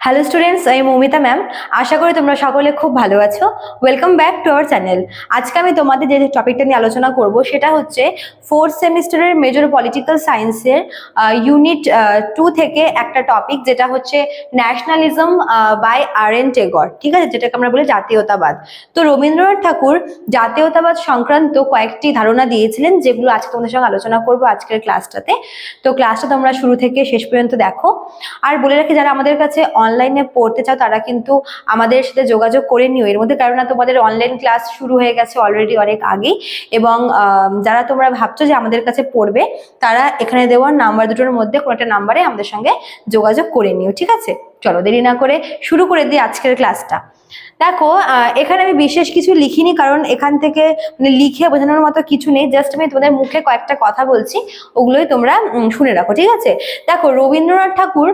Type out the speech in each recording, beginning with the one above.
Hello students, আমি Moumita ma'am. আশা করি তোমরা সকলে খুব ভালো আছো। Welcome back to our channel. আজকে আমি তোমাদের যে টপিকটা নিয়ে আলোচনা করব সেটা হচ্ছে ফোর্থ সেমিস্টারের মেজর পলিটিক্যাল সায়েন্সের ইউনিট 2 থেকে একটা টপিক, যেটা হচ্ছে ন্যাশনালিজম বাই আর.এন. টেগর। ঠিক আছে, যেটাকে আমরা বলি জাতীয়তাবাদ। তো রবীন্দ্রনাথ ঠাকুর জাতীয়তাবাদ সংক্রান্ত কয়েকটি ধারণা দিয়েছিলেন, যেগুলো আজকে তোমাদের সঙ্গে আলোচনা করবো আজকের ক্লাসটাতে। তো ক্লাসটা তোমরা শুরু থেকে শেষ পর্যন্ত দেখো। আর বলে রাখি, যারা আমাদের কাছে অনলাইনে পড়তে চাও তারা কিন্তু আমাদের সাথে যোগাযোগ করে নিও এর মধ্যে, কারণ তোমাদের অনলাইন ক্লাস শুরু হয়ে গেছে অলরেডি অনেক আগেই। এবং যারা তোমরা ভাবছো যে আমাদের কাছে পড়বে, তারা এখানে দেওয়ার নাম্বার দুটোর মধ্যে কোনো একটা নাম্বারে আমাদের সঙ্গে যোগাযোগ করে নিও। ঠিক আছে, চলো দেরি না করে শুরু করে দিই আজকের ক্লাসটা। দেখো, এখানে আমি বিশেষ কিছু লিখিনি, কারণ এখান থেকে মানে লিখে বোঝানোর মতো কিছু নেই। জাস্ট আমি তোমাদের মুখে কয়েকটা কথা বলছি, ওগুলোই তোমরা শুনে রাখো। ঠিক আছে, দেখো রবীন্দ্রনাথ ঠাকুর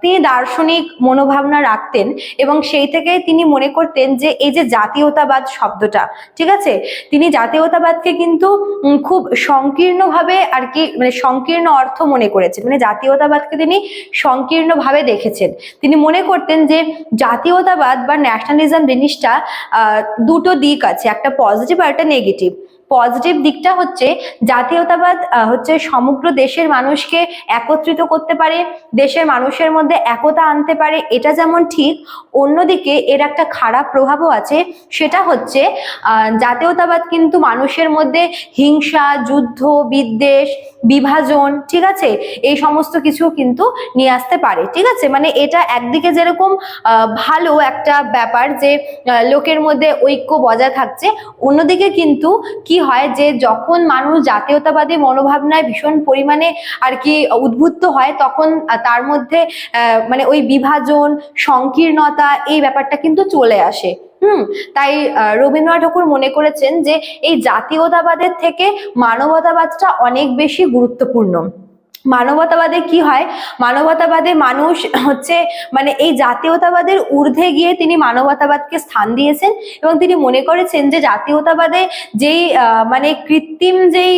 তিনি দার্শনিক মনোভাবনা রাখতেন, এবং সেই থেকে তিনি মনে করতেন যে এই যে জাতীয়তাবাদ শব্দটা, ঠিক আছে, তিনি জাতীয়তাবাদকে কিন্তু খুব সংকীর্ণভাবে আর কি, মানে সংকীর্ণ অর্থ মনে করেছেন। মানে জাতীয়তাবাদকে তিনি সংকীর্ণভাবে দেখেছেন। তিনি মনে করতেন যে জাতীয়তাবাদ বা ন্যাশনালিজম জিনিসটা দুটো দিক আছে, একটা পজিটিভ আর একটা নেগেটিভ। পজিটিভ দিকটা হচ্ছে জাতীয়তাবাদ হচ্ছে সমগ্র দেশের মানুষকে একত্রিত করতে পারে, দেশের মানুষের মধ্যে একতা আনতে পারে, এটা যেমন ঠিক, অন্যদিকে এর একটা খারাপ প্রভাবও আছে। সেটা হচ্ছে জাতীয়তাবাদ কিন্তু মানুষের মধ্যে হিংসা, যুদ্ধ, বিদ্বেষ, বিভাজন, ঠিক আছে, এই সমস্ত কিছু কিন্তু নিয়ে আসতে পারে। ঠিক আছে, মানে এটা একদিকে যেরকম ভালো একটা ব্যাপার যে লোকের মধ্যে ঐক্য বজায় থাকছে, অন্যদিকে কিন্তু কি হয় যে যখন মানুষ জাতীয়তাবাদী মনোভাবনায় ভীষণ পরিমাণে আর কি উদ্বুদ্ধ হয়, তখন তার মধ্যে মানে ওই বিভাজন, সংকীর্ণতা, এই ব্যাপারটা কিন্তু চলে আসে। তাই রবীন্দ্রনাথ ঠাকুর মনে করেছেন যে এই জাতীয়তাবাদের থেকে মানবতাবাদটা অনেক বেশি গুরুত্বপূর্ণ। মানবতাবাদে কি হয়, মানবতাবাদে মানুষ হচ্ছে মানে এই জাতীয়তাবাদের ঊর্ধ্বে গিয়ে তিনি মানবতাবাদকে স্থান দিয়েছেন, এবং তিনি মনে করেছেন যে জাতীয়তাবাদে যেই মানে কৃত্রিম যেই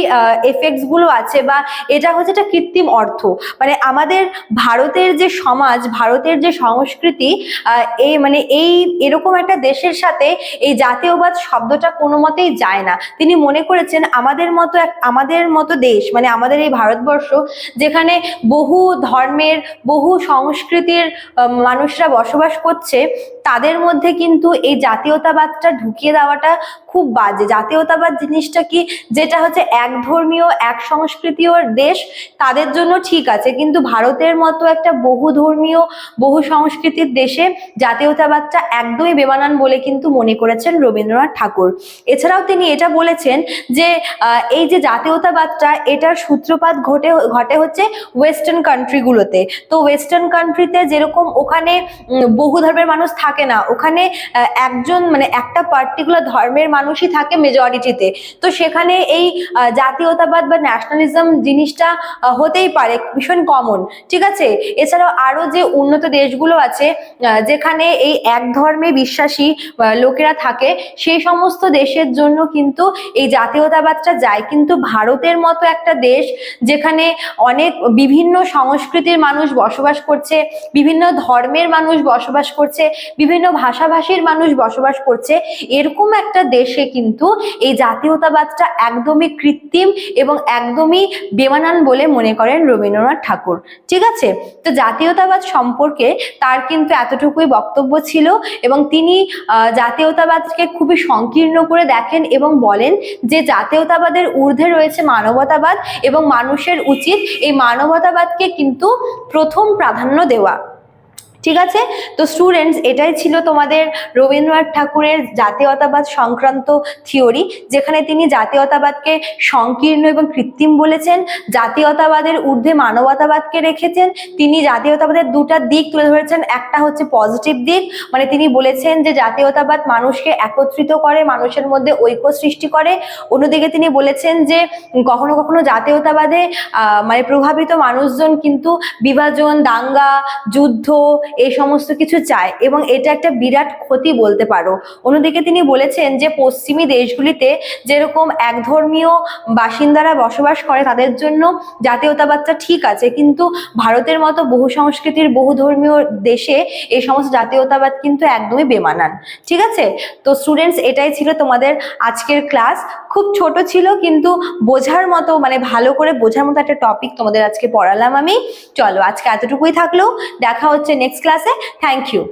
এফেক্টস গুলো আছে, বা এটা হচ্ছে একটা কৃত্রিম অর্থ, মানে আমাদের ভারতের যে সমাজ, ভারতের যে সংস্কৃতি, এই মানে এই এরকম একটা দেশের সাথে এই জাতীয়বাদ শব্দটা কোনো মতেই যায় না। তিনি মনে করেছেন আমাদের মতো দেশ, মানে আমাদের এই ভারতবর্ষ, যেখানে বহু ধর্মের, বহু সংস্কৃতির মানুষরা বসবাস করছে, তাদের মধ্যে কিন্তু এই জাতীয়তাবাদটা ঢুকিয়ে দেওয়াটা খুব বাজে। জাতীয়তাবাদ জিনিসটা কি, যেটা হচ্ছে এক ধর্মীয়, এক সংস্কৃতির দেশ, তাদের জন্য ঠিক আছে, কিন্তু ভারতের মতো একটা বহু ধর্মীয়, বহু সংস্কৃতির দেশে জাতীয়তাবাদটা একদমই বেমানান বলে কিন্তু মনে করেছেন রবীন্দ্রনাথ ঠাকুর। এছাড়াও তিনি এটা বলেছেন যে এই যে জাতীয়তাবাদটা, এটার সূত্রপাত ঘটে হচ্ছে ওয়েস্টার্ন কান্ট্রিগুলোতে। তো ওয়েস্টার্ন কান্ট্রিতে যেরকম ওখানে বহু ধর্মের মানুষ থাকে না, ওখানে একজন মানে একটা পার্টিকুলার ধর্মের মানুষই থাকে মেজরিটিতে। তো সেখানে এই জাতীয়তাবাদ বা ন্যাশনালিজম জিনিসটা হতেই পারে, ভীষণ কমন। ঠিক আছে, এছাড়াও আরো যে উন্নত দেশগুলো আছে যেখানে এই এক ধর্মে বিশ্বাসী লোকেরা থাকে, সেই সমস্ত দেশের জন্য কিন্তু এই জাতীয়তাবাদটা যায়। কিন্তু ভারতের মতো একটা দেশ, যেখানে অনেক বিভিন্ন সংস্কৃতির মানুষ বসবাস করছে, বিভিন্ন ধর্মের মানুষ বসবাস করছে, বিভিন্ন ভাষাভাষীর মানুষ বসবাস করছে, এরকম একটা দেশে কিন্তু এই জাতীয়তাবাদটা একদমই কৃত্রিম এবং একদমই বেমানান বলে মনে করেন রবীন্দ্রনাথ ঠাকুর। ঠিক আছে, তো জাতীয়তাবাদ সম্পর্কে তার কিন্তু এতটুকুই বক্তব্য ছিল, এবং তিনি জাতীয়তাবাদকে খুবই সংকীর্ণ করে দেখেন এবং বলেন যে জাতীয়তাবাদের ঊর্ধ্বে রয়েছে মানবতাবাদ, এবং মানুষের উচিত এই মানবতাবাদকে কিন্তু প্রথম প্রাধান্য দেওয়া। ঠিক আছে, তো স্টুডেন্টস, এটাই ছিল তোমাদের রবীন্দ্রনাথ ঠাকুরের জাতীয়তাবাদ সংক্রান্ত থিওরি, যেখানে তিনি জাতীয়তাবাদকে সংকীর্ণ এবং কৃত্রিম বলেছেন, জাতীয়তাবাদের ঊর্ধ্বে মানবতাবাদকে রেখেছেন। তিনি জাতীয়তাবাদের দুটা দিক তুলে ধরেছেন, একটা হচ্ছে পজিটিভ দিক, মানে তিনি বলেছেন যে জাতীয়তাবাদ মানুষকে একত্রিত করে, মানুষের মধ্যে ঐক্য সৃষ্টি করে। অন্যদিকে তিনি বলেছেন যে কখনো কখনো জাতীয়তাবাদে মানে প্রভাবিত মানুষজন কিন্তু বিভাজন, দাঙ্গা, যুদ্ধ, এই সমস্ত কিছু চায় এবং এটা একটা বিরাট ক্ষতি বলতে পারো। অন্যদিকে তিনি বলেছেন যে পশ্চিমী দেশগুলিতে যেরকম একধর্মীয় বাসিন্দারা বসবাস করে তাদের জন্য জাতীয়তাবাদটা ঠিক আছে, কিন্তু ভারতের মতো বহু সংস্কৃতির বহু ধর্মীয় দেশে এই সমস্ত জাতীয়তাবাদ কিন্তু একদমই বেমানান। ঠিক আছে, তো স্টুডেন্টস এটাই ছিল তোমাদের আজকের ক্লাস। খুব ছোট ছিল কিন্তু বোঝার মতো, মানে ভালো করে বোঝার মতো একটা টপিক তোমাদের আজকে পড়ালাম আমি। চলো আজকে এতটুকুই থাকলো, দেখা হচ্ছে নেক্সট ক্লাসে। Thank you.